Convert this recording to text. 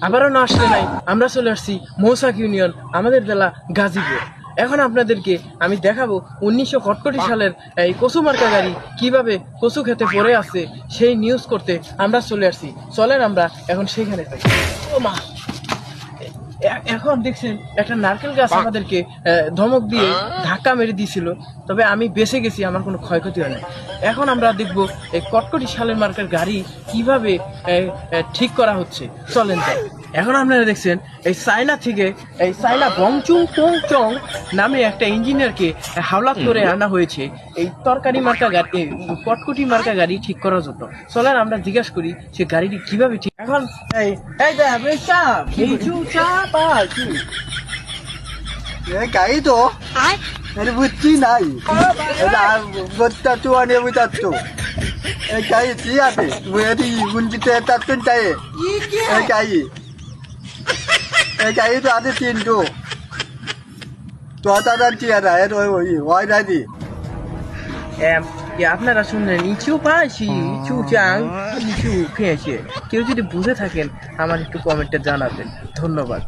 আবারও না আসলে নাই, আমরা চলে আসছি মৌসাক ইউনিয়ন, আমাদের জেলা গাজীপুর। এখন আপনাদেরকে আমি দেখাবো 1961 সালের এই কচু মার্কা গাড়ি কিভাবে কচু খেতে পড়ে আছে সেই নিউজ করতে আমরা চলে আসছি। চলেন আমরা এখন সেখানে যাই। ও মা, এখন দেখছেন একটা নারকেল গাছ আমাদেরকে ধমক দিয়ে ধাক্কা মেরে দিয়েছিল, তবে আমি বেঁচে গেছি, আমার কোনো ক্ষয়ক্ষতি হয় না। এখন আমরা দেখব এই কটকটি সালের মার্কার গাড়ি কিভাবে ঠিক করা হচ্ছে। চলেন যাই। এখন আপনারা দেখছেন এই চায়না থেকে এই চায়না বংচুং টং চং নামে একটা ইঞ্জিনিয়ারকে হাওলাত করে আনা হয়েছে এই তরকারি মার্কা গাড়ি, কটকটি মার্কা গাড়ি ঠিক করার জন্য। চলেন আমরা জিজ্ঞাসা করি সে গাড়িটি কিভাবে ঠিক। এখন এই এই গাড়ি তো বুঝছি নাই বত্তাতো আনে বুঝাতো গাড়ি কি আছে গুনতে তাত্তুন চাই গাড়ি তো আছে তিনটু তো তাদের কি আছে ওই দাদি আপনারা শুনলেন ইচু পাশি ইচু চাং ইচু খেয়েছে। কেউ যদি বুঝে থাকেন আমার একটু কমেন্টে জানাবেন। ধন্যবাদ।